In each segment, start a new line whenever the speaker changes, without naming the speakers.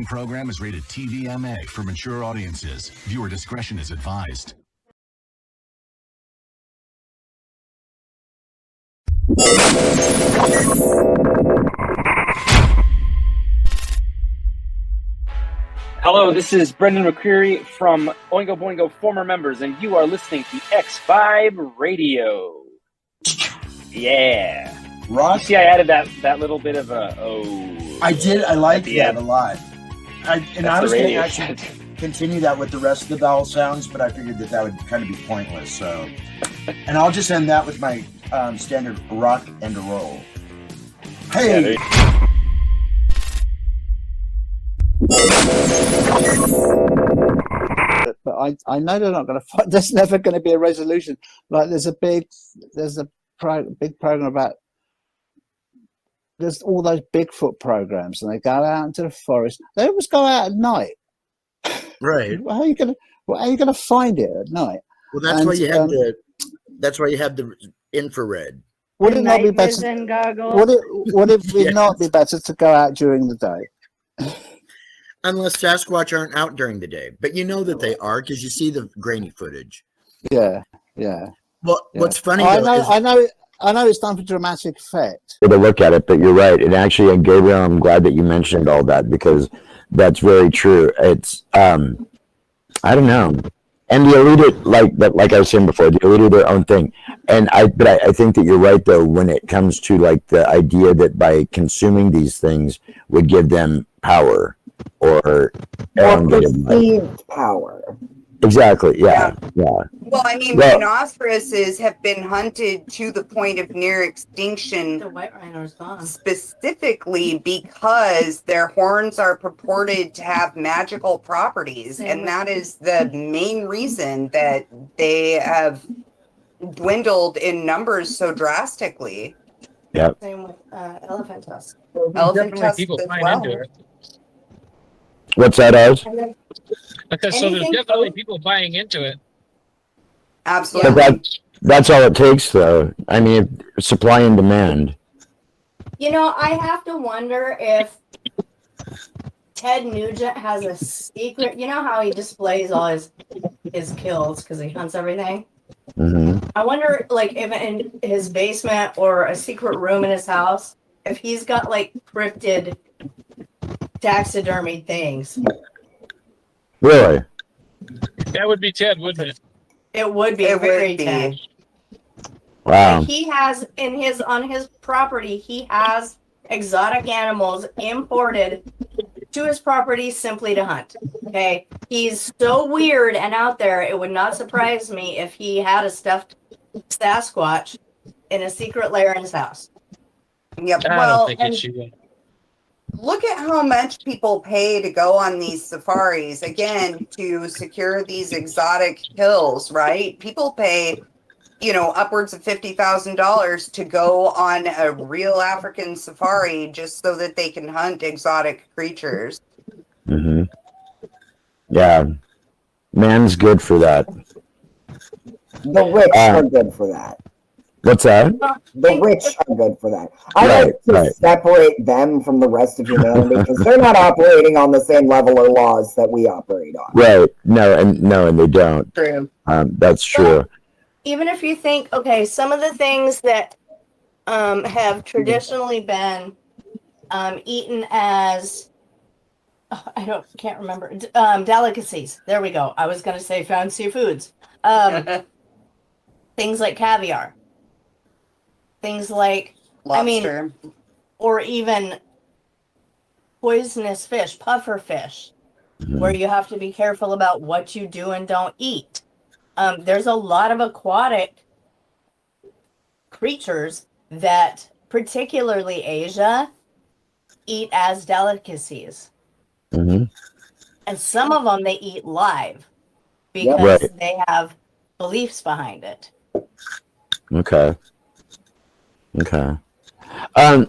Program is rated TVMA for mature audiences. Viewer discretion is advised.
Hello, this is Brendan McCreary from Oingo Boingo former members, and you are listening to X5 Radio. Yeah.
Ross?
You see, I added that little bit of a
I did. I liked that a lot. I was going to actually continue that with the rest of the vowel sounds, but I figured that would kind of be pointless. So, and I'll just end that with my standard rock and roll. Hey.
But I know they're not going to fight. There's never going to be a resolution. Like there's a big program about. There's all those Bigfoot programs, and they go out into the forest. They always go out at night.
Right.
How are you gonna find it at night?
Well, that's why you have That's why you have the infrared.
Would it not be better?
Goggles.
Would it not be better to go out during the day?
Unless Sasquatch aren't out during the day, but you know that they are because you see the grainy footage.
Yeah.
Well,
yeah.
What's funny?
I know it's done for dramatic effect.
To look at it, but you're right. And actually, and Gabriel, I'm glad that you mentioned all that because that's very true. It's I don't know. And the elite, like I was saying before, the elite do their own thing. And I think that you're right though when it comes to like the idea that by consuming these things would give them power or
perceived power.
Exactly. Yeah.
Well, I mean, rhinoceroses have been hunted to the point of near extinction.
The white rhino's gone.
Specifically because their horns are purported to have magical properties, and that is the main reason that they have dwindled in numbers so drastically.
Yeah.
Same with elephant tusks.
Elephant tusks
people
as
find
well.
into it.
What's that, Oz?
Because so there's definitely people buying into it.
Absolutely.
But that's all it takes, though. I mean, supply and demand.
You know, I have to wonder if Ted Nugent has a secret. You know how he displays all his kills because he hunts everything?
Mm-hmm.
I wonder, like, if in his basement or a secret room in his house, if he's got, like, cryptid taxidermy things.
Really?
That would be Ted, wouldn't it?
It would be very Ted.
Wow.
Like he has on his property, he has exotic animals imported to his property simply to hunt. Okay. He's so weird and out there, it would not surprise me if he had a stuffed Sasquatch in a secret lair in his house.
Yep. Well, look at how much people pay to go on these safaris, again, to secure these exotic kills, right? People pay, upwards of $50,000 to go on a real African safari just so that they can hunt exotic creatures.
Mm-hmm. Yeah. Man's good for that.
The rich are good for that.
What's that?
The rich are good for that. I like to separate them from the rest of humanity because they're not operating on the same level or laws that we operate on.
Right. No, and they don't.
True.
That's true.
Even if you think, okay, some of the things that have traditionally been eaten as, can't remember, delicacies. There we go. I was going to say fancy foods. Things like caviar. Things like,
lobster.
or even poisonous fish, puffer fish, where you have to be careful about what you do and don't eat. There's a lot of aquatic creatures that, particularly Asia, eat as delicacies. And some of them they eat live because they have beliefs behind it.
Okay. I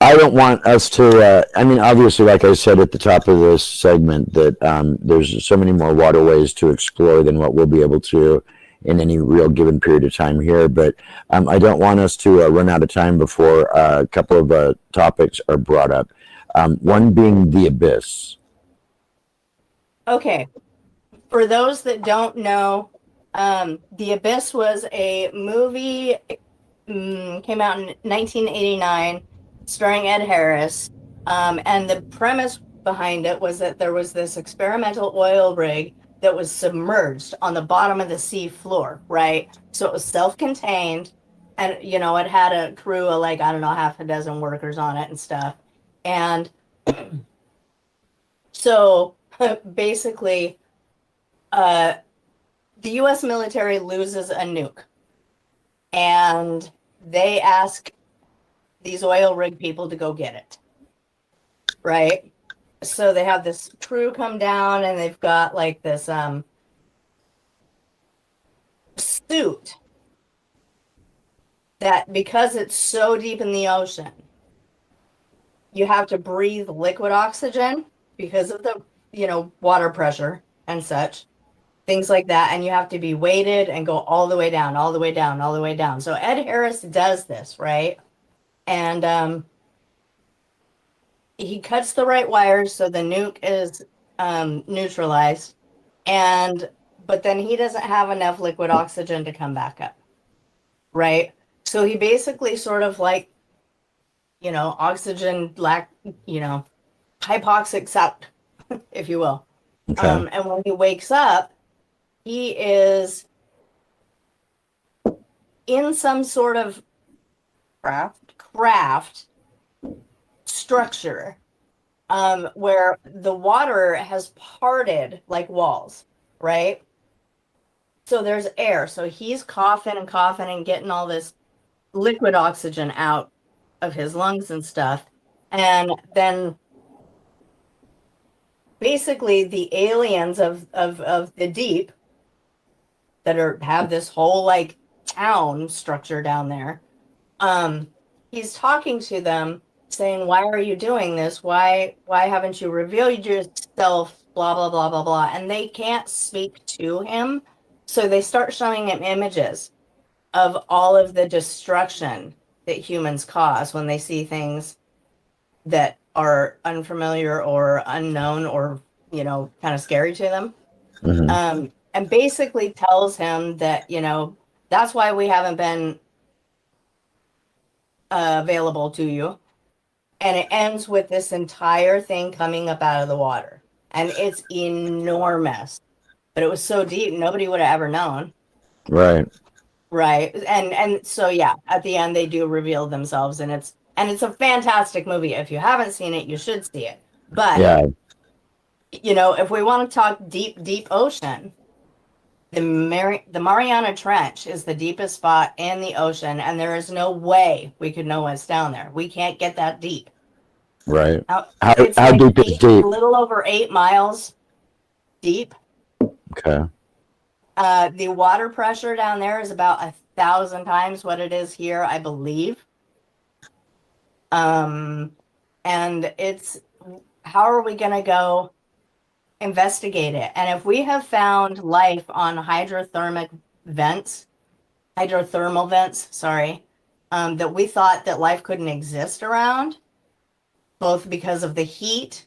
don't want us to, I mean, obviously, like I said at the top of this segment, that there's so many more waterways to explore than what we'll be able to in any real given period of time here. But I don't want us to run out of time before a couple of topics are brought up. One being the abyss.
Okay. For those that don't know, The Abyss was a movie, came out in 1989, starring Ed Harris. And the premise behind it was that there was this experimental oil rig that was submerged on the bottom of the sea floor, right? So it was self-contained, and, you know, it had a crew of, like, I don't know, half a dozen workers on it and stuff. And so basically, the U.S. military loses a nuke, and they ask these oil rig people to go get it, right? So they have this crew come down, and they've got like this suit that, because it's so deep in the ocean, you have to breathe liquid oxygen because of the, you know, water pressure and such, things like that. And you have to be weighted and go all the way down, all the way down, all the way down. So Ed Harris does this, right? And he cuts the right wires so the nuke is neutralized, but then he doesn't have enough liquid oxygen to come back up, right? So he basically sort of, like, you know, oxygen hypoxics out, if you will.
Okay.
And when he wakes up, he is in some sort of craft structure, where the water has parted like walls, right? So there's air. So he's coughing and getting all this liquid oxygen out of his lungs and stuff. And then basically the aliens of the deep that have this whole, like, town structure down there, he's talking to them, saying, why are you doing this? Why haven't you revealed yourself? Blah, blah, blah, blah, blah. And they can't speak to him. So they start showing him images of all of the destruction that humans cause when they see things that are unfamiliar or unknown or, you know, kind of scary to them. And basically tells him that, you know, that's why we haven't been available to you. And it ends with this entire thing coming up out of the water. And it's enormous. But it was so deep, nobody would have ever known.
Right.
Right. And so, yeah, at the end, they do reveal themselves. And it's a fantastic movie. If you haven't seen it, you should see it. But,
yeah,
you know, if we want to talk deep, deep ocean, the Mariana Trench is the deepest spot in the ocean, and there is no way we could know what's down there. We can't get that deep.
Right.
How
like deep is deep?
A little over 8 miles deep.
Okay.
The water pressure down there is about 1,000 times what it is here, I believe. And it's, how are we going to go investigate it? And if we have found life on hydrothermal vents, that we thought that life couldn't exist around, both because of the heat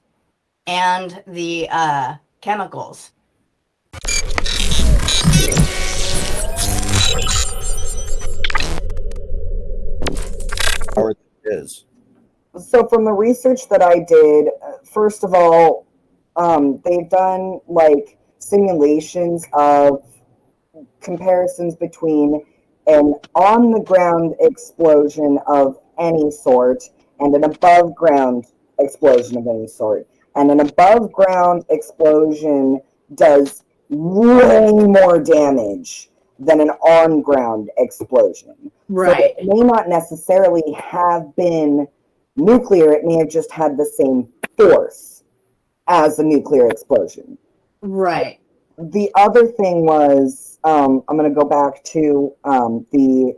and the chemicals.
Is.
So from the research that I did, first of all, they've done like simulations of comparisons between an on-the-ground explosion of any sort and an above-ground explosion of any sort. And an above ground explosion does way more damage than an on ground explosion.
Right.
So it may not necessarily have been nuclear, it may have just had the same force as a nuclear explosion.
Right.
The other thing was, I'm going to go back to the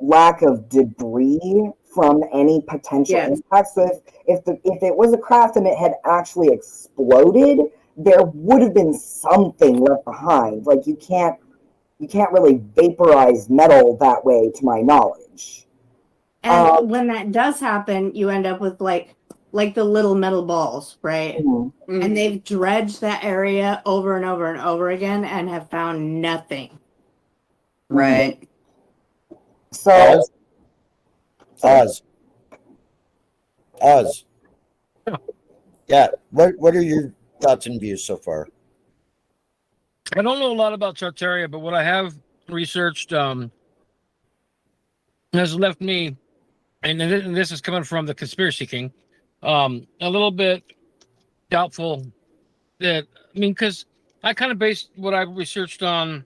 lack of debris from any potential impact. So if it was a craft and it had actually exploded, there would have been something left behind. Like you can't really vaporize metal that way, to my knowledge.
And when that does happen, you end up with like the little metal balls, right?
Mm-hmm.
And they've dredged that area over and over and over again and have found nothing.
Right.
So, Oz. Yeah. What are your thoughts and views so far?
I don't know a lot about Tartaria, but what I have researched has left me, and this is coming from the conspiracy king, a little bit doubtful that, I mean, because I kind of based what I researched on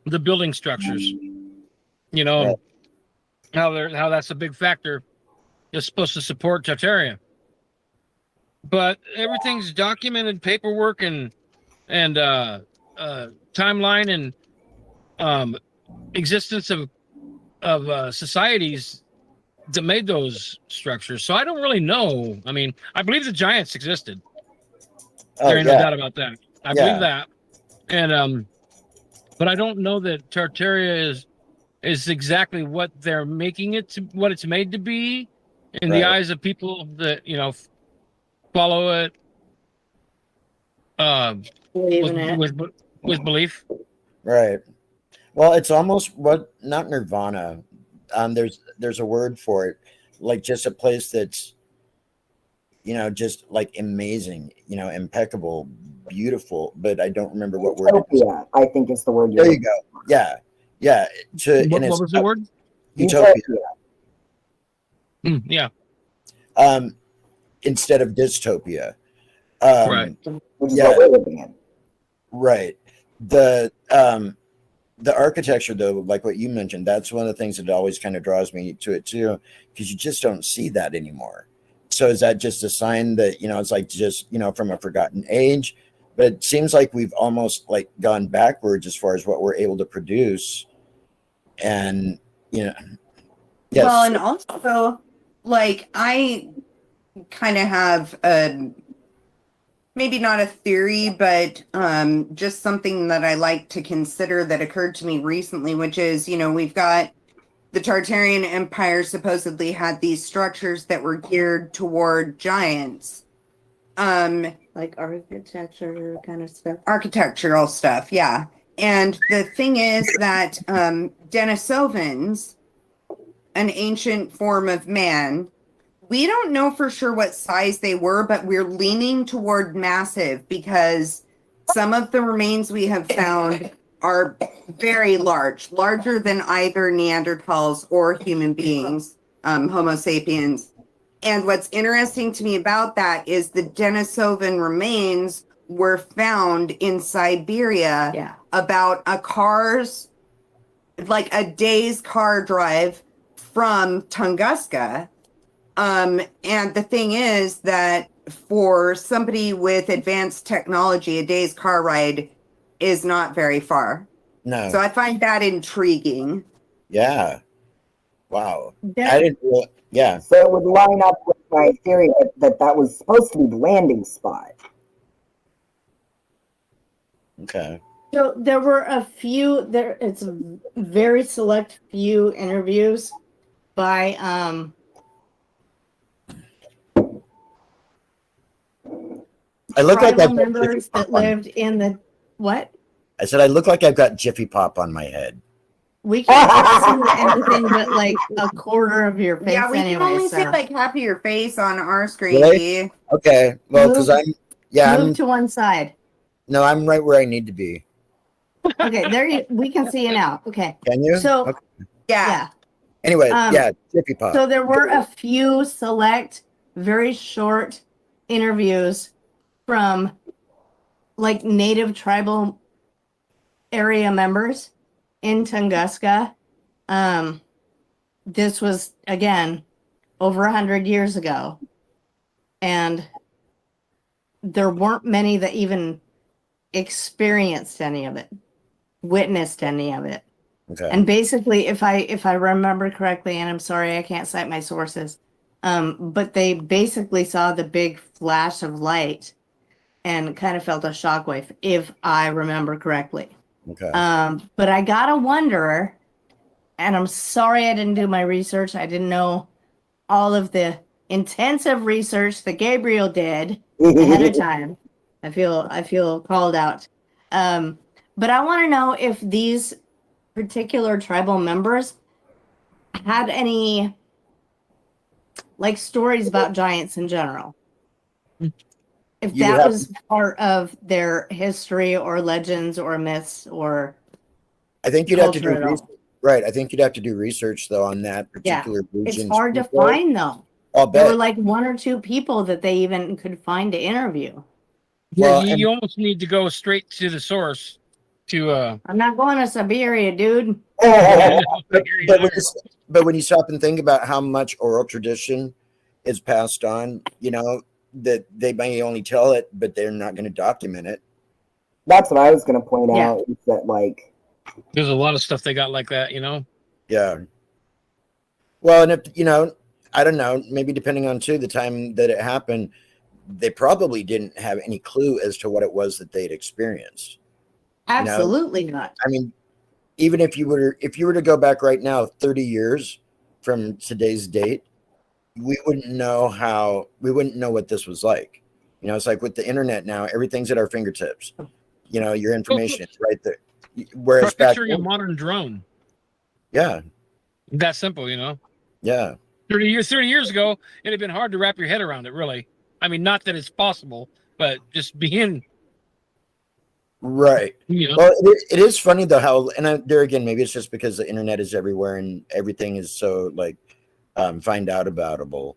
the building structures, you know, how that's a big factor. It's supposed to support Tartaria, but everything's documented, paperwork and timeline and existence of societies that made those structures. So I don't really know. I mean, I believe the giants existed. There ain't no doubt about that. I believe that. And but I don't know that Tartaria is exactly what they're making it to, what it's made to be in the eyes of people that, you know, follow it with belief.
Right. Well, it's almost not nirvana. There's a word for it, like just a place that's, you know, just like amazing, you know, impeccable, beautiful, but I don't remember what word.
Utopia, I think is the word.
There you go. Yeah. Yeah.
What was the word?
Utopia.
Yeah.
Instead of dystopia.
Right.
Which is what we're living in.
Right. The architecture, though, like what you mentioned, that's one of the things that always kind of draws me to it too, because you just don't see that anymore. So is that just a sign that, you know, it's like just, you know, from a forgotten age? But it seems like we've almost like gone backwards as far as what we're able to produce. And, you know, yes.
Well, and also, like, I kind of have maybe not a theory, but just something that I like to consider that occurred to me recently, which is, you know, we've got the Tartarian Empire supposedly had these structures that were geared toward giants.
Like architecture kind of stuff.
Architectural stuff, yeah. And the thing is that Denisovans, an ancient form of man, we don't know for sure what size they were, but we're leaning toward massive because some of the remains we have found are very large, larger than either Neanderthals or human beings, Homo sapiens. And what's interesting to me about that is the Denisovan remains were found in Siberia about a day's car drive from Tunguska. And the thing is that for somebody with advanced technology, a day's car ride is not very far.
No.
So I find that intriguing.
Yeah. Wow. I didn't really, yeah.
So it would line up with my theory that was supposed to be the landing spot.
Okay.
So there were a few it's a very select few interviews by
I look like
tribal members that lived in the what?
I said I look like I've got Jiffy Pop on my head.
We can't see anything but like a quarter of your face.
Yeah, we
anyway,
can only
so.
see like half of your face on our screen.
Really? Okay. Well, because
move to one side.
No, I'm right where I need to be.
Okay, we can see you now. Okay.
Can you?
So
okay.
Yeah.
Anyway, Jiffy Pop.
So there were a few select very short interviews from like native tribal area members in Tunguska. This was, again, over 100 years ago. And there weren't many that even experienced any of it, witnessed any of it.
Okay.
And basically, if I remember correctly, and I'm sorry I can't cite my sources, but they basically saw the big flash of light and kind of felt a shockwave, if I remember correctly.
Okay.
But I gotta wonder, and I'm sorry I didn't do my research. I didn't know all of the intensive research that Gabriel did ahead of time. I feel called out. But I want to know if these particular tribal members had any like stories about giants in general. If that was part of their history or legends or myths or
I think you'd have to do research. Right. I think you'd have to do research though on that particular region.
It's hard to find though.
I'll bet.
There were like one or two people that they even could find to interview.
Well, you almost need to go straight to the source to
I'm not going to Siberia, dude.
But when you stop and think about how much oral tradition is passed on, you know, that they may only tell it, but they're not going to document it.
That's what I was going to point out, is that like
there's a lot of stuff they got like that, you know.
Yeah. Well, and if you know, I don't know, maybe depending on too the time that it happened, they probably didn't have any clue as to what it was that they'd experienced.
Absolutely not.
I mean, even if you were to go back right now 30 years from today's date, we wouldn't know what this was like. You know, it's like with the internet now, everything's at our fingertips. You know, your information is right there. Whereas back
picturing a modern drone.
Yeah.
That simple, you know?
Yeah.
30 years ago, it'd have been hard to wrap your head around it, really. I mean, not that it's possible, but just being
right.
You know?
Well, it is funny though how, and there again, maybe it's just because the internet is everywhere and everything is so like discoverable.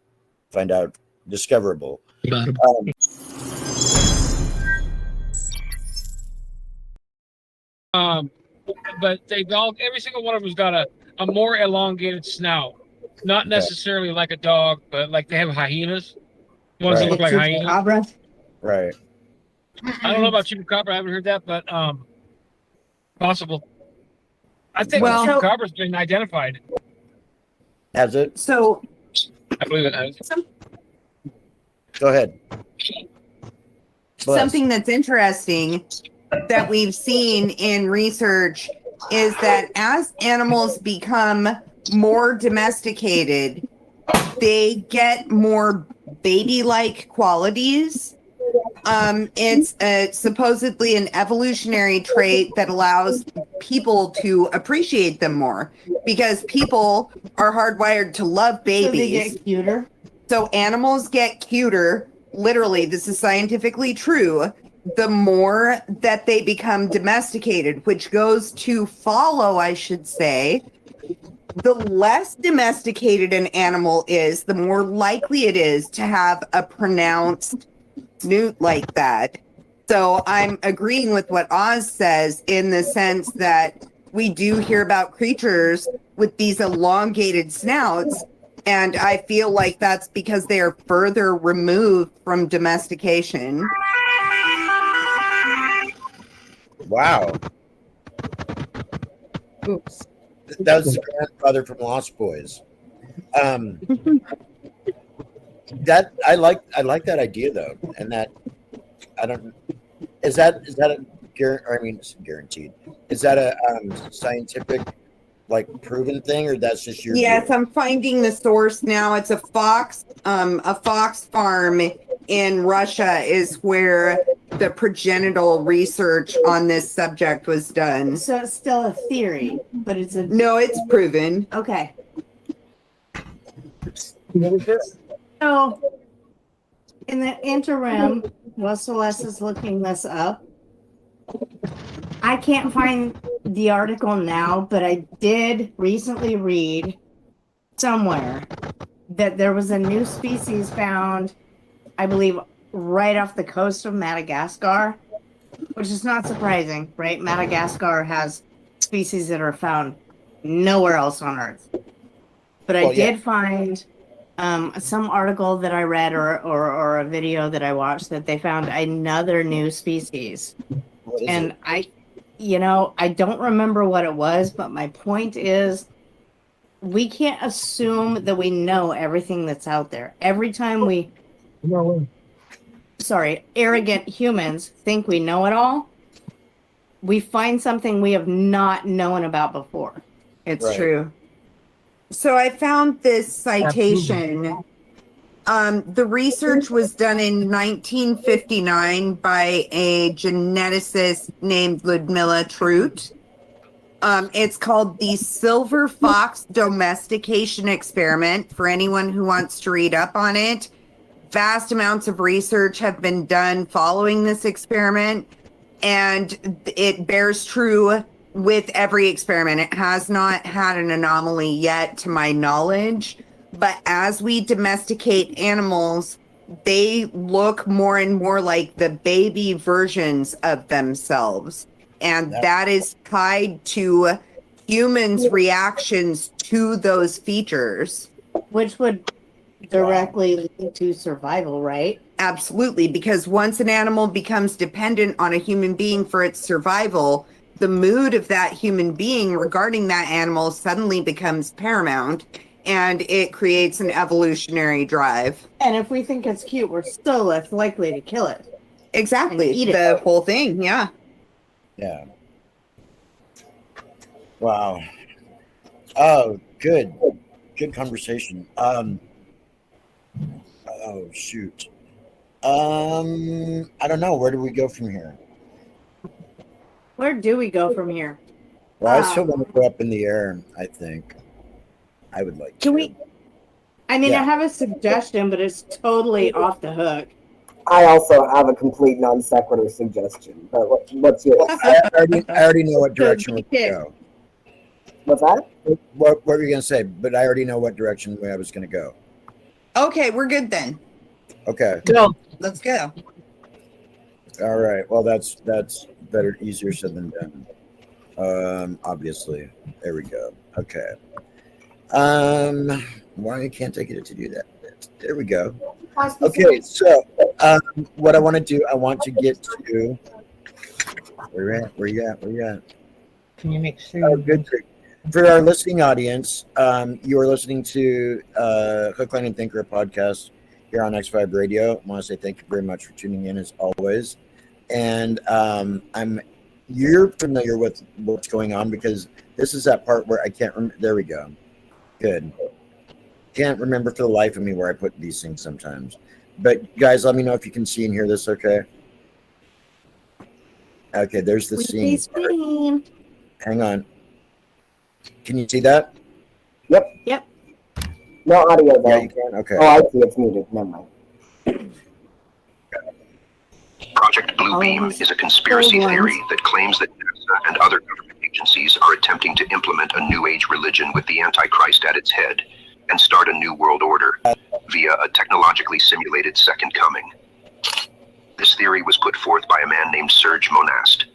But every single one of them's got a more elongated snout. Not necessarily like a dog, but like they have hyenas. Ones that look like hyenas.
Right.
I don't know about chupacabra. I haven't heard that, but possible. I think chupacabra's been identified.
Has it?
So
I believe it has.
Go ahead.
Something that's interesting that we've seen in research is that as animals become more domesticated, they get more baby-like qualities. It's supposedly an evolutionary trait that allows people to appreciate them more because people are hardwired to love babies.
So they get cuter.
So animals get cuter. Literally, this is scientifically true. The more that they become domesticated, which goes to follow, I should say, the less domesticated an animal is, the more likely it is to have a pronounced snoot like that. So I'm agreeing with what Oz says in the sense that we do hear about creatures with these elongated snouts, and I feel like that's because they are further removed from domestication.
Wow.
Oops.
That was the grandfather from Lost Boys. That I like that idea though, and that I don't. Is that a it's guaranteed? Is that a scientific, like proven thing, or that's just your?
Yes, view? I'm finding the source now. It's a fox farm in Russia is where the progenital research on this subject was done.
So it's still a theory, but it's
no, it's proven.
Okay. So, in the interim, while Celeste is looking this up, I can't find the article now, but I did recently read somewhere that there was a new species found, I believe, right off the coast of Madagascar, which is not surprising, right? Madagascar has species that are found nowhere else on Earth. But I did find some article that I read or a video that I watched that they found another new species. And I don't remember what it was, but my point is we can't assume that we know everything that's out there. Every time arrogant humans think we know it all, we find something we have not known about before.
It's true. So I found this citation. The research was done in 1959 by a geneticist named Ludmilla Trute. It's called the Silver Fox Domestication Experiment, for anyone who wants to read up on it. Vast amounts of research have been done following this experiment, and it bears true with every experiment. It has not had an anomaly yet, to my knowledge. But as we domesticate animals, they look more and more like the baby versions of themselves. And that is tied to humans' reactions to those features.
Which would directly lead to survival, right?
Absolutely, because once an animal becomes dependent on a human being for its survival, the mood of that human being regarding that animal suddenly becomes paramount, and it creates an evolutionary drive.
And if we think it's cute, we're still less likely to kill it.
Exactly. Eat the whole thing, yeah.
Yeah. Wow. Oh, good. Good conversation. Oh shoot. I don't know. Where do we go from here?
Where do we go from here?
Well, I still want to go up in the air, I think. I would like to.
Can we? I mean, I have a suggestion, but it's totally off the hook.
I also have a complete non sequitur suggestion. But what's yours?
I already know what direction we go.
What's that?
What were you going to say? But I already know what direction I was going to go.
Okay, we're good then.
Okay.
Go. Let's go.
All right. Well, that's better, easier said than done. Obviously. There we go. Okay. Why can't I get it to do that? There we go. Okay, so what I want to do, I want to get to where you at?
Can you make sure?
Oh, good. For our listening audience, you are listening to Hook, Line, and Thinker podcast here on X5 Radio. I want to say thank you very much for tuning in as always. And you're familiar with what's going on because this is that part where I can't remember. There we go. Good. Can't remember for the life of me where I put these things sometimes. But guys, let me know if you can see and hear this okay. Okay, there's the scene. Hang on. Can you see that?
Yep.
No audio though.
Yeah, you can? Okay.
Oh, I see. It's muted. Never mind.
Project Bluebeam is a conspiracy theory that claims that NASA and other government agencies are attempting to implement a New Age religion with the Antichrist at its head and start a new world order via a technologically simulated second coming. This theory was put forth by a man named Serge Monast,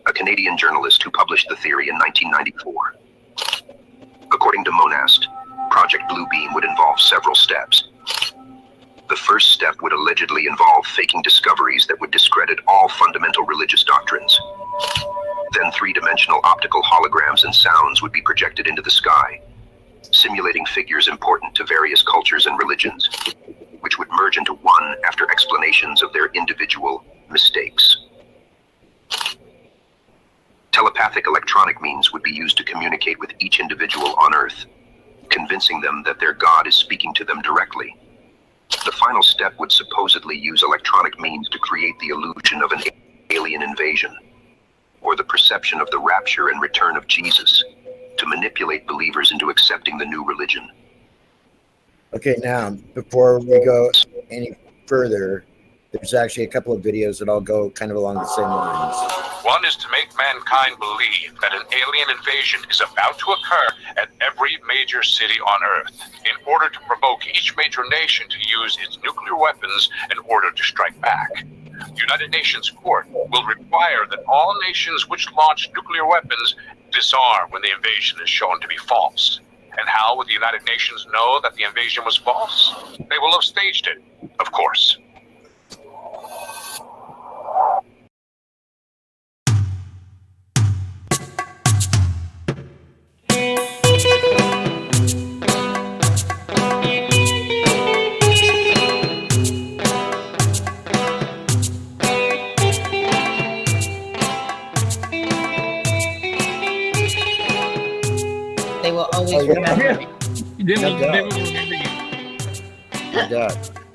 a Canadian journalist who published the theory in 1994. According to Monast, Project Bluebeam would involve several steps. The first step would allegedly involve faking discoveries that would discredit all fundamental religious doctrines. Then three-dimensional optical holograms and sounds would be projected into the sky, simulating figures important to various cultures and religions, which would merge into one after explanations of their individual mistakes. Telepathic electronic means would be used to communicate with each individual on Earth, convincing them that their God is speaking to them directly. The final step would supposedly use electronic means to create the illusion of an alien invasion, or the perception of the rapture and return of Jesus, to manipulate believers into accepting the new religion.
Okay, now, before we go any further, There's actually a couple of videos that all go kind of along the same lines.
One is to make mankind believe that an alien invasion is about to occur at every major city on Earth in order to provoke each major nation to use its nuclear weapons in order to strike back. The United Nations Court will require that all nations which launch nuclear weapons disarm when the invasion is shown to be false. And how would the United Nations know that the invasion was false? They will have staged it, of course.
They will always remember me.
They will remember you.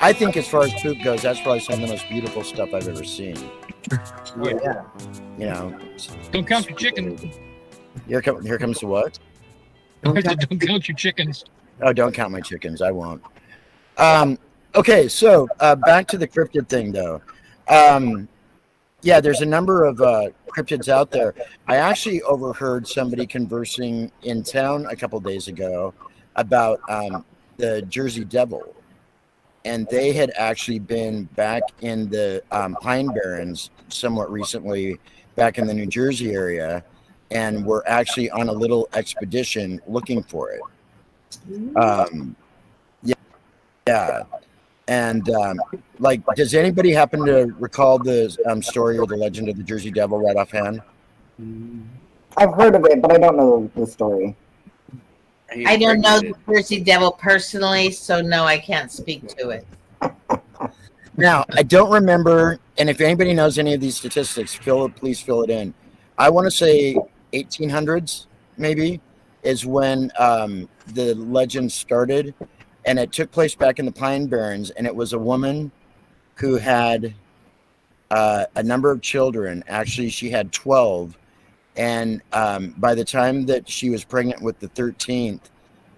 I think as far as poop goes, that's probably some of the most beautiful stuff I've ever seen.
Yeah.
You know.
Don't count your chickens.
Here comes the what?
Don't count your chickens.
Oh, don't count my chickens. I won't. Okay, so back to the cryptid thing, though. Yeah, there's a number of cryptids out there. I actually overheard somebody conversing in town a couple days ago about the Jersey Devil. And they had actually been back in the Pine Barrens somewhat recently, back in the New Jersey area, and were actually on a little expedition looking for it. Yeah. And like, does anybody happen to recall the story or the legend of the Jersey Devil right offhand?
I've heard of it, but I don't know the story.
I don't know the Jersey Devil personally, so no, I can't speak to it.
Now, I don't remember, and if anybody knows any of these statistics, please fill it in. I want to say 1800s, maybe, is when the legend started, and it took place back in the Pine Barrens, and it was a woman who had a number of children. Actually, she had 12, and by the time that she was pregnant with the 13th,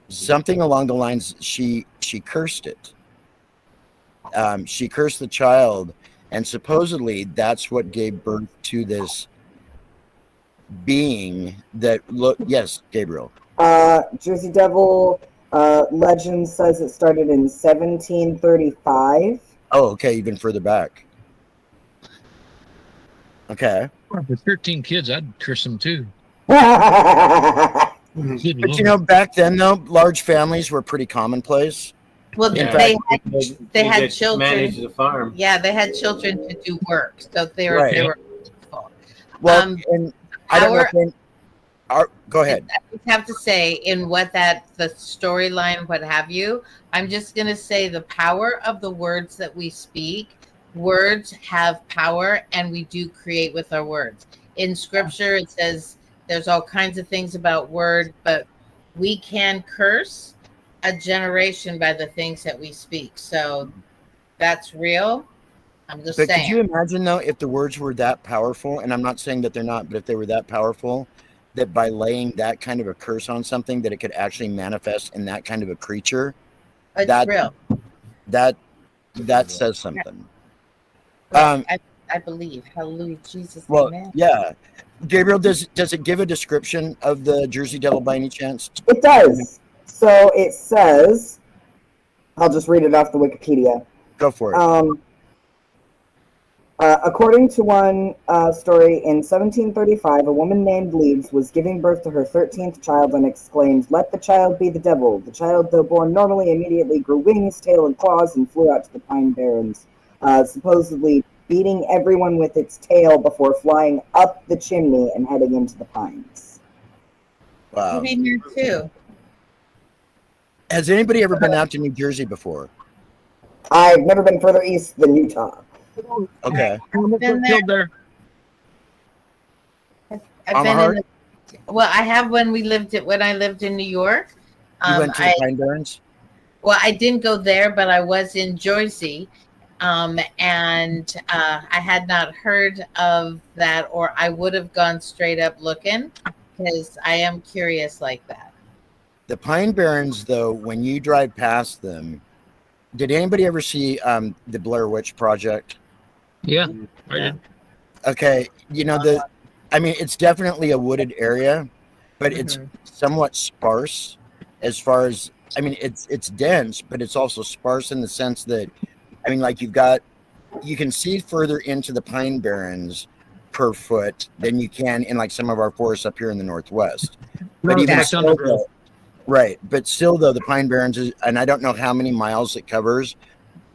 something along the lines, she cursed it. She cursed the child, and supposedly that's what gave birth to this being that yes, Gabriel.
Jersey Devil legend says it started in 1735.
Oh, okay, even further back. Okay.
Well, for 13 kids, I'd curse them too.
But you know, back then though, large families were pretty commonplace.
Well,
In
they
fact,
had children.
Manage the farm.
Yeah, they had children to do work, so they were.
Right.
They were
well, and I don't know. Go ahead.
I just have to say, in the storyline, what have you, I'm just going to say the power of the words that we speak. Words have power, and we do create with our words. In scripture, it says there's all kinds of things about word, but we can curse a generation by the things that we speak. So that's real. I'm just saying.
Could you imagine, though, if the words were that powerful, and I'm not saying that they're not, but if they were that powerful, that by laying that kind of a curse on something, that it could actually manifest in that kind of a creature?
It's real.
That says something.
I believe. Hallelujah, Jesus.
Well,
Amen.
yeah. Gabriel, does it give a description of the Jersey Devil by any chance?
It does. So it says, I'll just read it off the Wikipedia.
Go for it.
According to one story, in 1735, a woman named Leeds was giving birth to her 13th child and exclaimed, "Let the child be the devil." The child, though born normally, immediately grew wings, tail, and claws and flew out to the Pine Barrens, supposedly beating everyone with its tail before flying up the chimney and heading into the pines.
Wow.
I've been here too.
Has anybody ever been out to New Jersey before?
I've never been further east than Utah.
Okay.
I've been there. I've been
MommaHeart?
well, I have when I lived in New York.
You went to the Pine Barrens?
Well, I didn't go there, but I was in Jersey. And I had not heard of that, or I would have gone straight up looking, because I am curious like that.
The Pine Barrens, though, when you drive past them, did anybody ever see the Blair Witch Project?
Yeah.
Okay, you know I mean, it's definitely a wooded area, but it's somewhat sparse as far as, I mean, it's dense, but it's also sparse in the sense that, I mean, like you can see further into the pine barrens per foot than you can in like some of our forests up here in the Northwest. But even still, though, right, but still though, the pine barrens is, and I don't know how many miles it covers,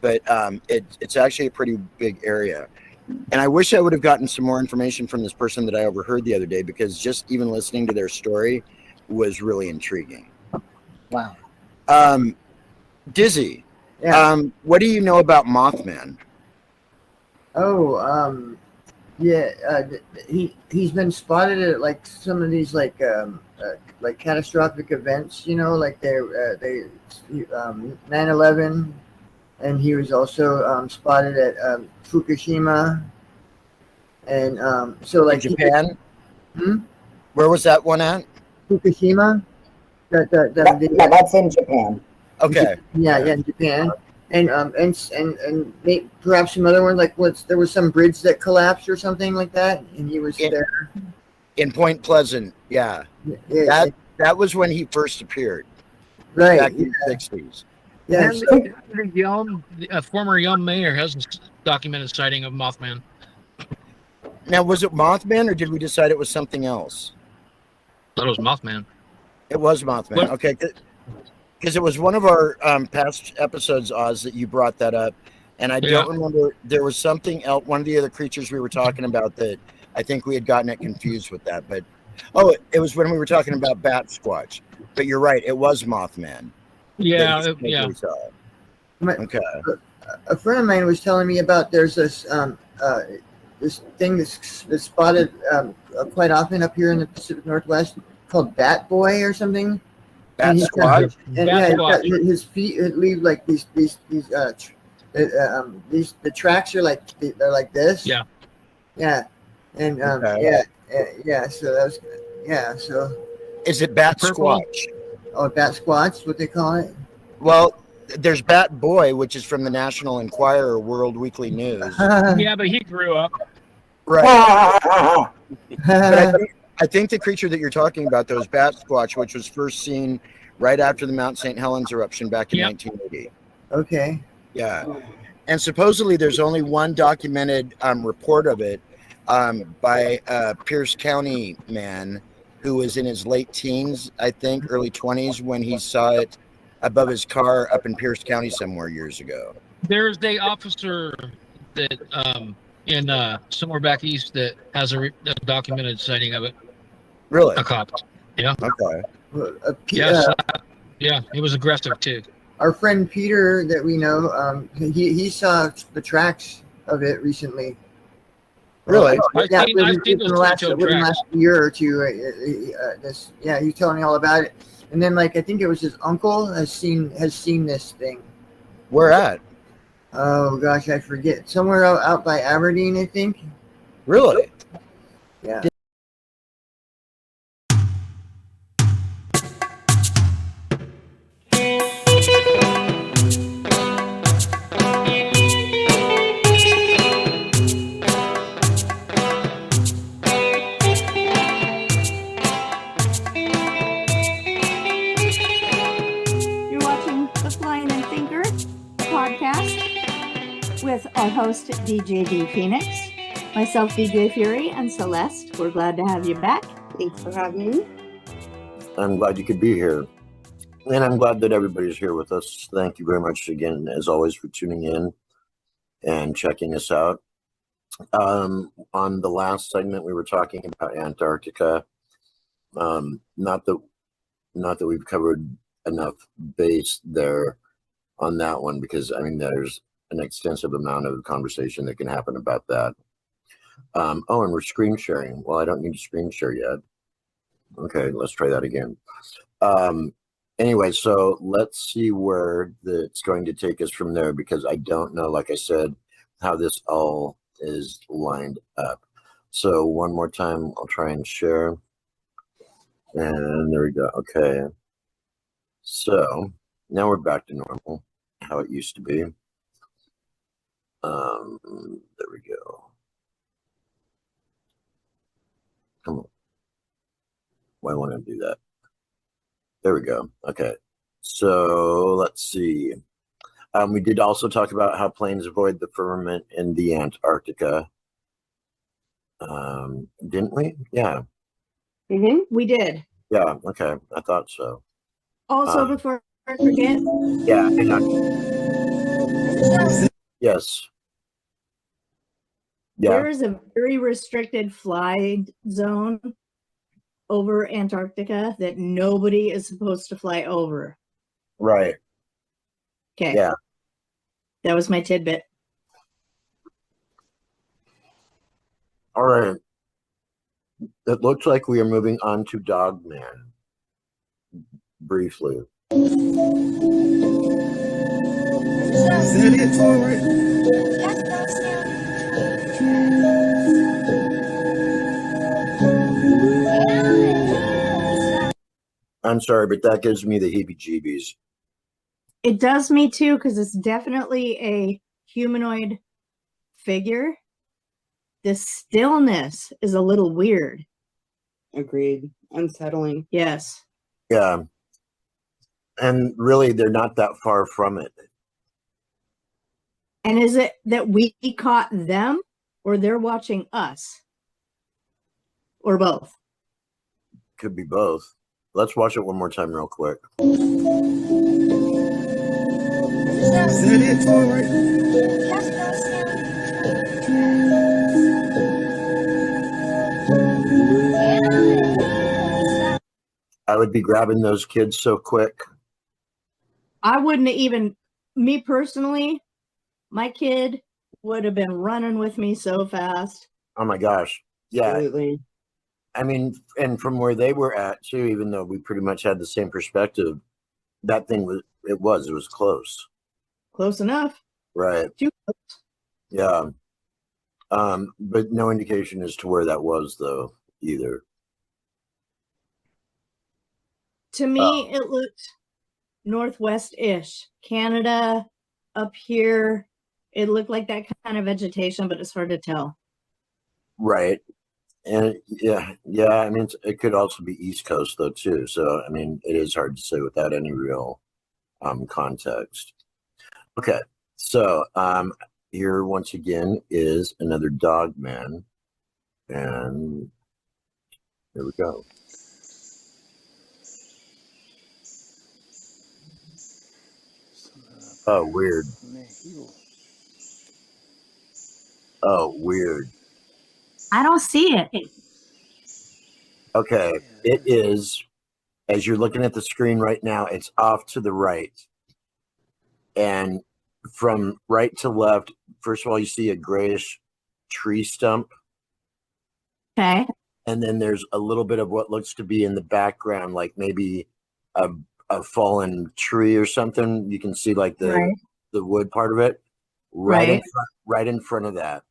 but it's actually a pretty big area. And I wish I would have gotten some more information from this person that I overheard the other day, because just even listening to their story was really intriguing.
Wow.
Dizzy,
Yeah.
what do you know about Mothman?
Oh, yeah. He's been spotted at like some of these like catastrophic events. You know, like 9/11, and he was also spotted at Fukushima. And so like
in Japan. Where was that one at?
Fukushima.
Yeah, that's in Japan.
Okay.
Yeah, in Japan. And perhaps some other ones, like there was some bridge that collapsed or something like that, and he was there
in Point Pleasant. Yeah, that was when he first appeared,
right
back in the 60s.
Yeah,
A former Yum mayor has a documented sighting of Mothman.
Now, was it Mothman, or did we decide it was something else?
I thought it was Mothman.
It was Mothman.
What?
Okay, because it was one of our past episodes, Oz, that you brought that up, and I don't remember. There was something else, one of the other creatures we were talking about that I think we had gotten it confused with that. But it was when we were talking about Batsquatch. But you're right, it was Mothman.
Yeah.
Okay.
A friend of mine was telling me about there's this this thing that's spotted quite often up here in the Pacific Northwest called Bat Boy or something.
Batsquatch.
And his feet leave like these the tracks are like they're like this.
Yeah.
Yeah. And So that was So
is it Batsquatch?
Oh, Batsquatch, what they call it?
Well, there's Bat Boy, which is from the National Enquirer World Weekly News.
Yeah, but he grew up.
Right. But I think the creature that you're talking about, though, is Batsquatch, which was first seen right after the Mount St. Helens eruption back in 1980.
Okay.
Yeah. And supposedly there's only one documented report of it by a Pierce County man who was in his late teens, I think, early 20s, when he saw it above his car up in Pierce County somewhere years ago.
There's a officer that in somewhere back east that has a documented sighting of it.
Really?
A cop. Yeah.
Okay.
Yeah, he was aggressive too.
Our friend Peter that we know, he saw the tracks of it recently.
Really?
Yeah, within the last year or two. He's telling me all about it. And then, like, I think it was his uncle has seen this thing.
Where at?
Oh gosh, I forget. Somewhere out by Aberdeen, I think.
Really?
Yeah.
With our host, DJ D Phoenix, myself, DJ Fury, and Celeste. We're glad to have you back. Thanks for having me.
I'm glad you could be here. And I'm glad that everybody's here with us. Thank you very much again, as always, for tuning in and checking us out. On the last segment, we were talking about Antarctica. Not that we've covered enough base there on that one, because I mean there's an extensive amount of conversation that can happen about that. And we're screen sharing. Well, I don't need to screen share yet. Okay, let's try that again. Anyway, so let's see where it's going to take us from there, because I don't know, like I said, how this all is lined up. So one more time, I'll try and share. And there we go. Okay. So now we're back to normal, how it used to be. There we go. Come on. Why want to do that? There we go. Okay. So let's see. We did also talk about how planes avoid the firmament in the Antarctica. Didn't we? Yeah.
We did.
Yeah. Okay. I thought so.
Also, before I forget.
Yeah. Hang on. Yes. Yeah.
There is a very restricted fly zone over Antarctica that nobody is supposed to fly over.
Right.
Okay.
Yeah.
That was my tidbit.
All right. It looks like we are moving on to Dogman. Briefly. I'm sorry, but that gives me the heebie-jeebies.
It does me too, because it's definitely a humanoid figure. The stillness is a little weird.
Agreed. Unsettling.
Yes.
Yeah. And really, they're not that far from it.
And is it that we caught them or they're watching us? Or both?
Could be both. Let's watch it one more time real quick. I would be grabbing those kids so quick.
I wouldn't even, me personally, my kid would have been running with me so fast.
Oh my gosh. Yeah.
Absolutely.
I mean, and from where they were at too, even though we pretty much had the same perspective, that thing was close.
Close enough.
Right.
Too close.
Yeah. But no indication as to where that was though, either.
To me, it looked northwest-ish. Canada, up here, it looked like that kind of vegetation, but it's hard to tell.
Right. And yeah, I mean, it could also be East Coast though too. So I mean, it is hard to say without any real context. Okay, so here once again is another Dogman, and here we go. Oh, weird. Oh, weird.
I don't see it.
Okay, it is, as you're looking at the screen right now, it's off to the right. And from right to left, first of all, you see a grayish tree stump.
Okay.
And then there's a little bit of what looks to be in the background, like maybe a fallen tree or something. You can see like the wood part of it. Right in front of that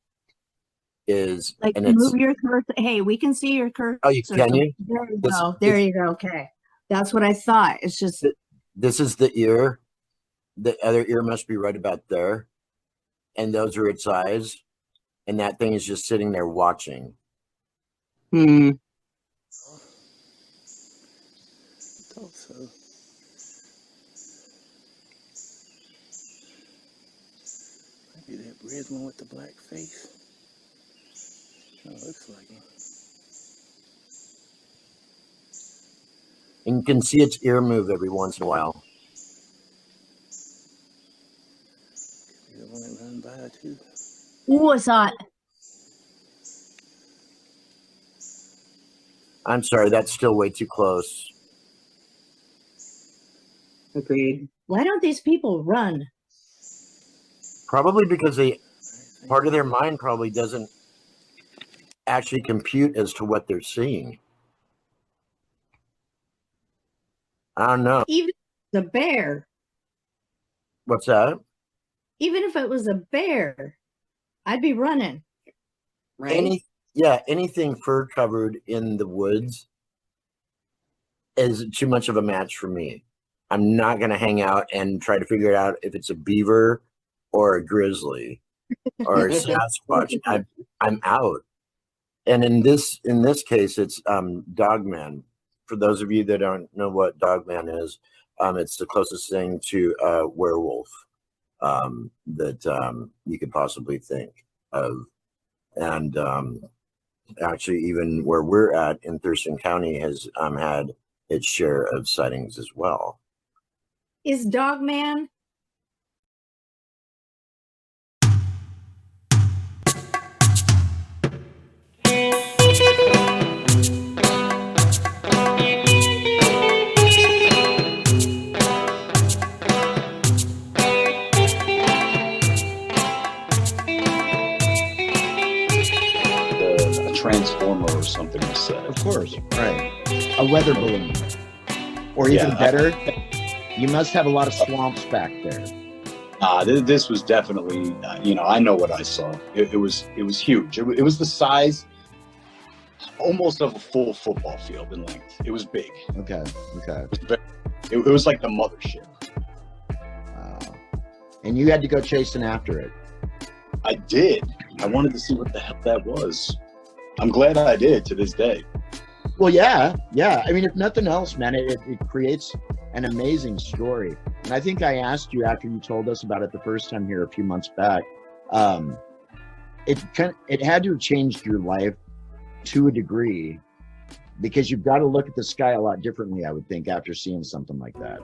is
like,
and
move your cursor. Hey, we can see your cursor.
Oh, you can you?
There you go. There you go. Okay. That's what I thought. It's just
this is the ear. The other ear must be right about there. And those are its eyes. And that thing is just sitting there watching.
Hmm.
Thought so. Maybe that red one with the black face. Oh, looks like him.
And you can see its ear move every once in a while.
Could be the one that run by too.
Ooh, I saw it.
I'm sorry, that's still way too close.
Agreed.
Why don't these people run?
Probably because part of their mind probably doesn't actually compute as to what they're seeing. I don't know.
Even the bear.
What's that?
Even if it was a bear, I'd be running.
Right?
Anything fur covered in the woods is too much of a match for me. I'm not going to hang out and try to figure it out if it's a beaver or a grizzly. or Sasquatch, I'm out. And in this case, it's Dogman. For those of you that don't know what Dogman is, it's the closest thing to a werewolf that you could possibly think of. And actually, even where we're at in Thurston County has had its share of sightings as well.
Is Dogman?
Transformer or something was said.
Of course, right. A weather balloon. Or even better, you must have a lot of swamps back there.
This was definitely, I know what I saw. It was huge. It was the size almost of a full football field in length. It was big.
Okay.
It was like the mothership.
And you had to go chasing after it.
I did. I wanted to see what the hell that was. I'm glad I did to this day.
Well, yeah. I mean, if nothing else, man, it creates an amazing story. And I think I asked you after you told us about it the first time here a few months back. It had to have changed your life to a degree, because you've got to look at the sky a lot differently, I would think, after seeing something like that.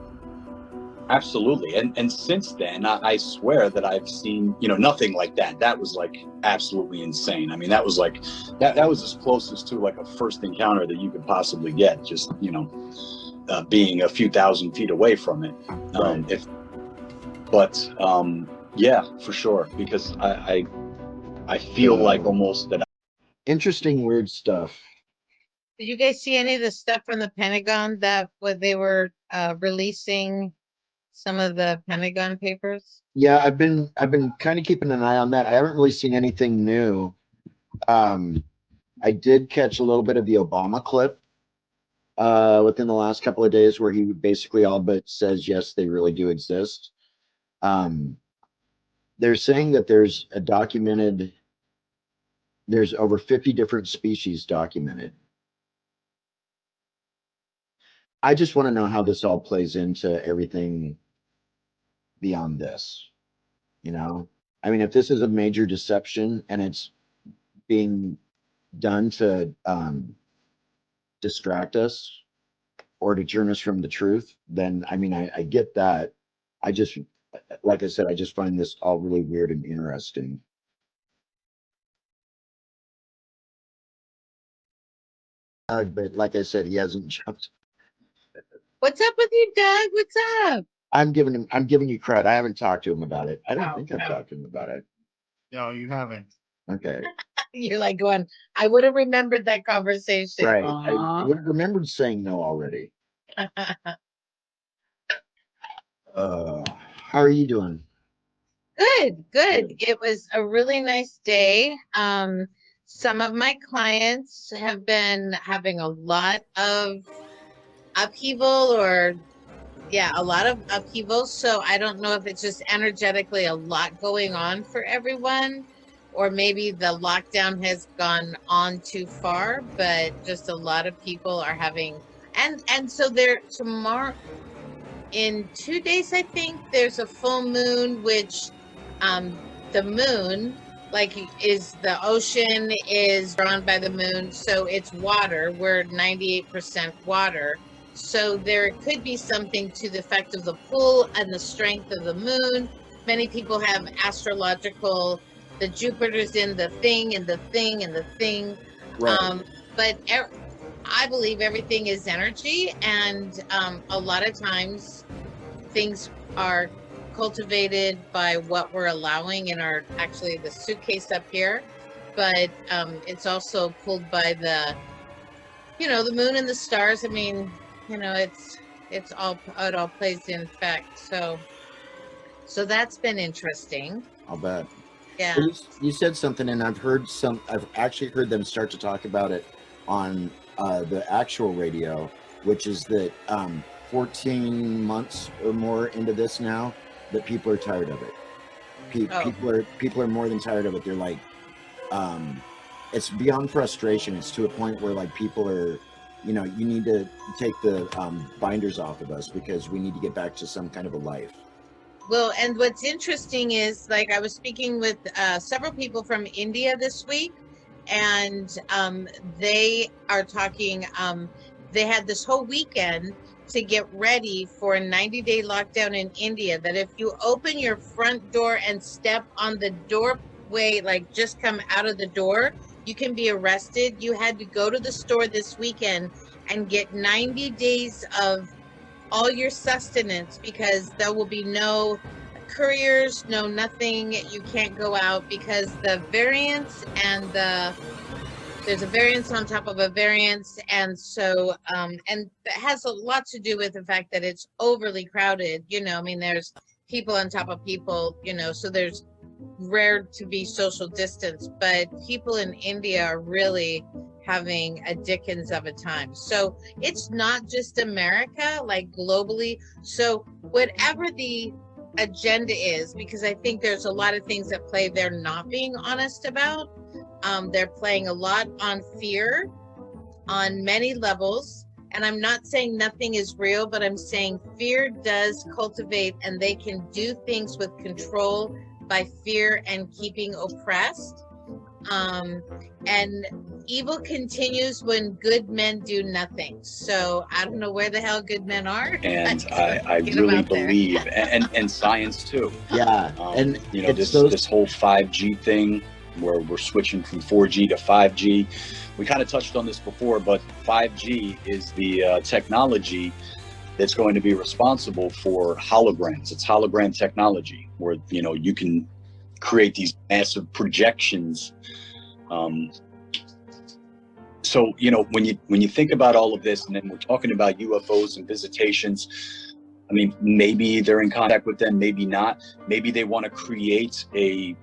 Absolutely. And since then, I swear that I've seen, nothing like that. That was like absolutely insane. I mean, that was like, that was as closest to like a first encounter that you could possibly get, just, being a few thousand feet away from it. Yeah, for sure. Because I feel like almost that.
Interesting, weird stuff.
Did you guys see any of the stuff from the Pentagon that they were releasing? Some of the Pentagon papers?
Yeah, I've been kind of keeping an eye on that. I haven't really seen anything new. I did catch a little bit of the Obama clip within the last couple of days, where he basically all but says, yes, they really do exist. They're saying that there's over 50 different species documented. I just want to know how this all plays into everything beyond this. I mean, if this is a major deception and it's being done to distract us or to turn us from the truth, then I mean, I get that. I just, like I said, I just find this all really weird and interesting. But like I said, he hasn't jumped.
What's up with you, Doug? What's up?
I'm giving you credit. I haven't talked to him about it. I don't think I've talked to him about it.
No, you haven't.
Okay.
You're like going, I would have remembered that conversation.
Right. I would have remembered saying no already. How are you doing?
Good. It was a really nice day. Some of my clients have been having a lot of upheaval a lot of upheaval. So I don't know if it's just energetically a lot going on for everyone, or maybe the lockdown has gone on too far, but just a lot of people are having, and so there tomorrow, in 2 days, I think there's a full moon, which the moon, is the ocean is drawn by the moon. So it's water. We're 98% water. So there could be something to the effect of the pull and the strength of the moon. Many people have astrological, the Jupiter's in the thing and the thing and the thing. Right. But I believe everything is energy, and a lot of times things are cultivated by what we're allowing in the suitcase up here. But it's also pulled by the moon and the stars. I mean, it all plays in effect. So that's been interesting.
I'll bet.
Yeah.
You said something, and I've actually heard them start to talk about it on the actual radio, which is that 14 months or more into this now, that people are tired of it. People are more than tired of it. They're like, it's beyond frustration. It's to a point where like people are, you know, you need to take the binders off of us because we need to get back to some kind of a life.
Well, and what's interesting is, like, I was speaking with several people from India this week, and they are talking, they had this whole weekend to get ready for a 90-day lockdown in India, that if you open your front door and step on the doorway, like just come out of the door, you can be arrested. You had to go to the store this weekend and get 90 days of all your sustenance, because there will be no couriers, no nothing. You can't go out because the variants and there's a variance on top of a variance, and so and it has a lot to do with the fact that it's overly crowded. You know, I mean, there's people on top of people, you know, so there's rare to be social distance, but people in India are really having a dickens of a time. So it's not just America, like globally. So whatever the agenda is, because I think there's a lot of things at play they're not being honest about. They're playing a lot on fear on many levels. And I'm not saying nothing is real, but I'm saying fear does cultivate, and they can do things with control by fear and keeping oppressed. And evil continues when good men do nothing. So I don't know where the hell good men are.
And I really believe, and science too.
Yeah.
And you know, this whole 5G thing, where we're switching from 4G to 5G. We kind of touched on this before, but 5G is the technology that's going to be responsible for holograms. It's hologram technology, where, you know, you can create these massive projections. So, you know, when you think about all of this, and then we're talking about UFOs and visitations, I mean, maybe they're in contact with them, maybe not. Maybe they want to create a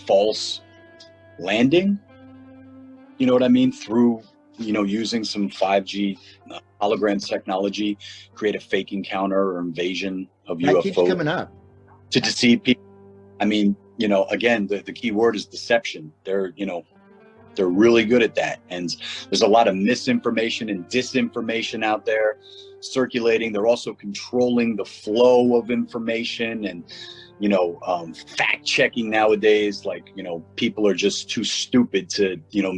false landing, you know what I mean, through, you know, using some 5G hologram technology, create a fake encounter or invasion of
that
UFO
keeps coming up
to deceive people. I mean, you know, again, the key word is deception. They're really good at that, and there's a lot of misinformation and disinformation out there circulating. They're also controlling the flow of information, and you know, fact checking nowadays. Like, you know, people are just too stupid to, you know,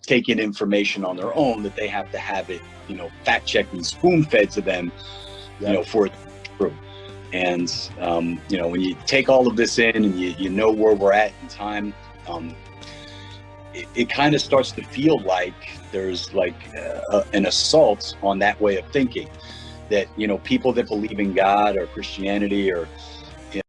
take in information on their own, that they have to have it, you know, fact checked and spoon fed to them, you know, for it to be true. And you know, when you take all of this in and you know where we're at in time, it kind of starts to feel like there's like an assault on that way of thinking, that, you know, people that believe in God or Christianity or, you know,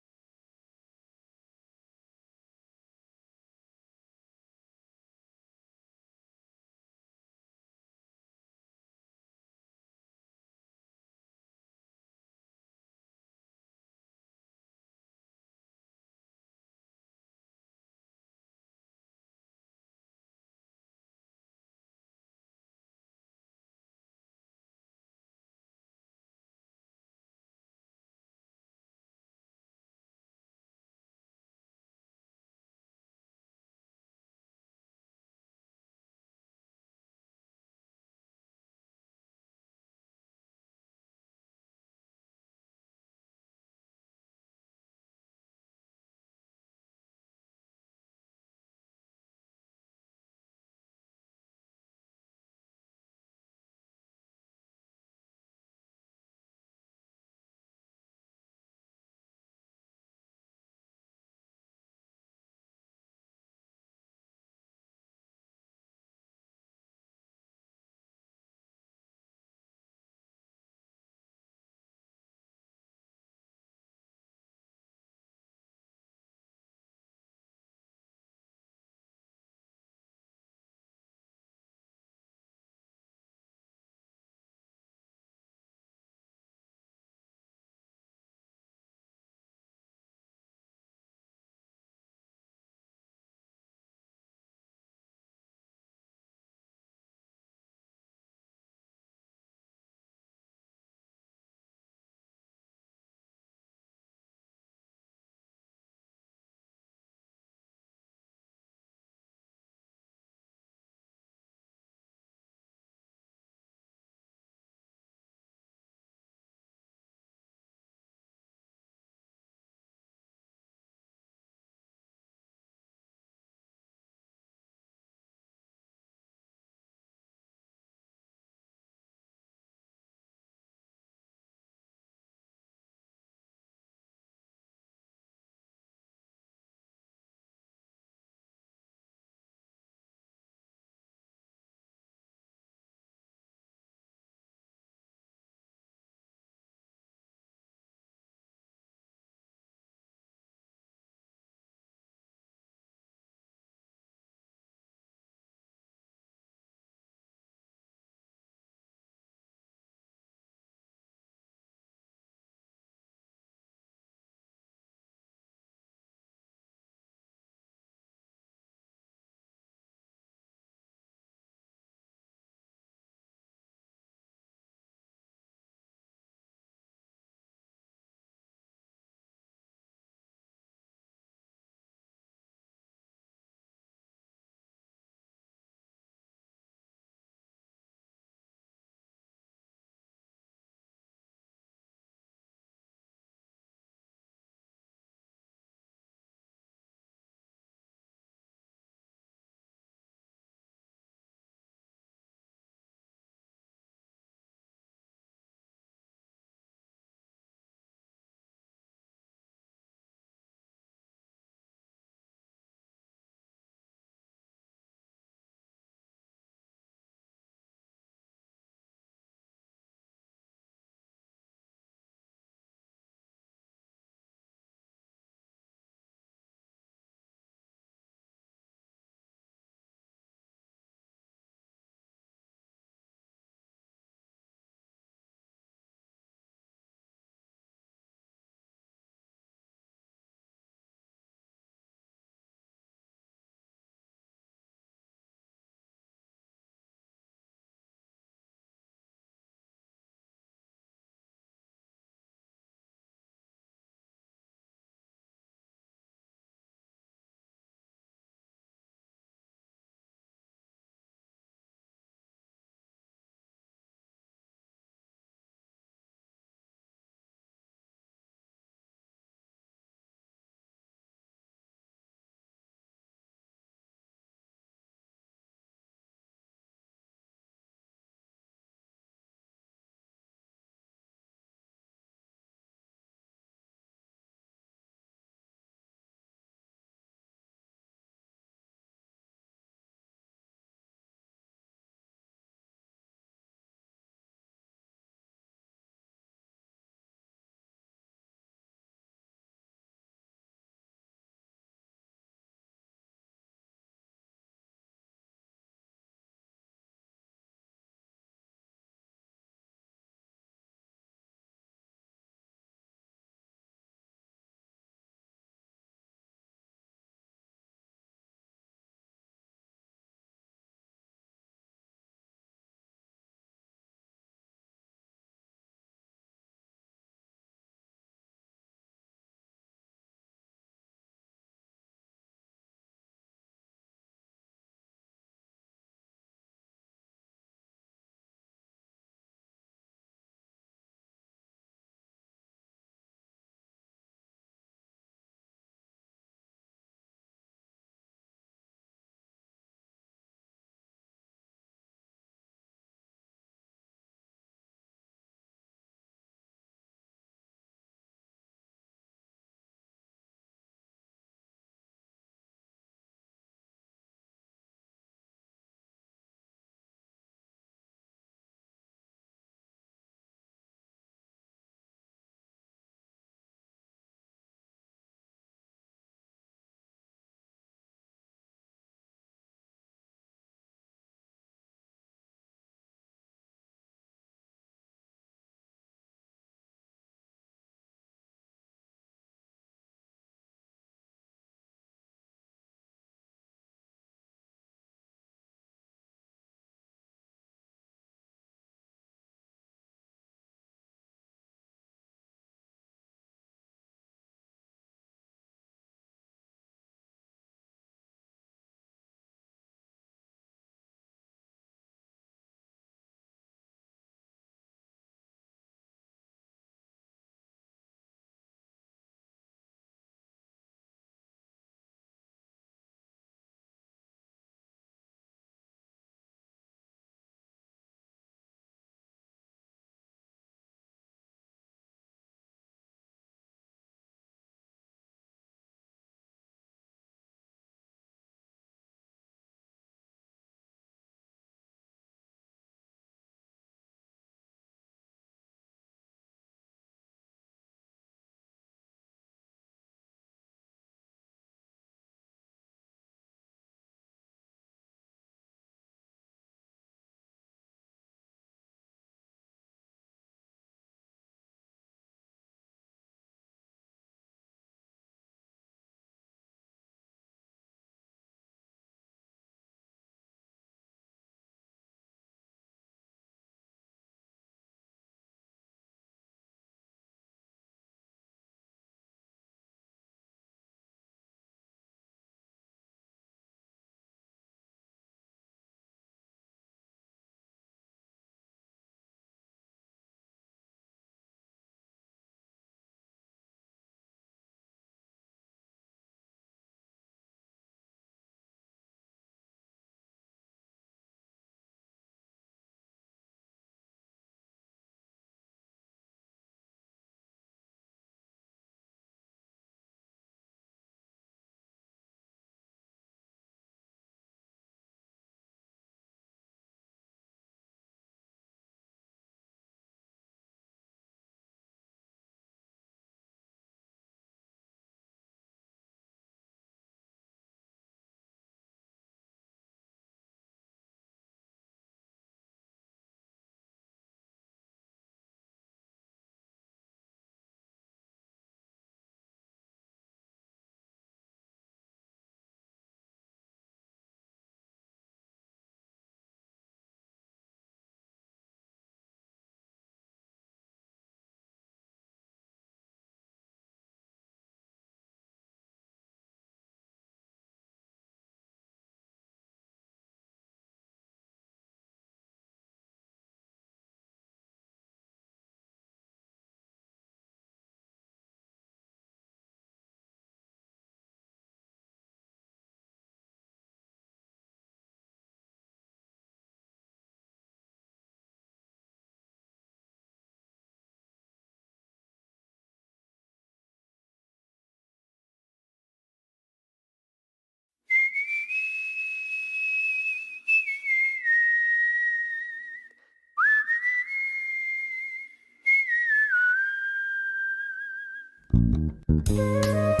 Bye.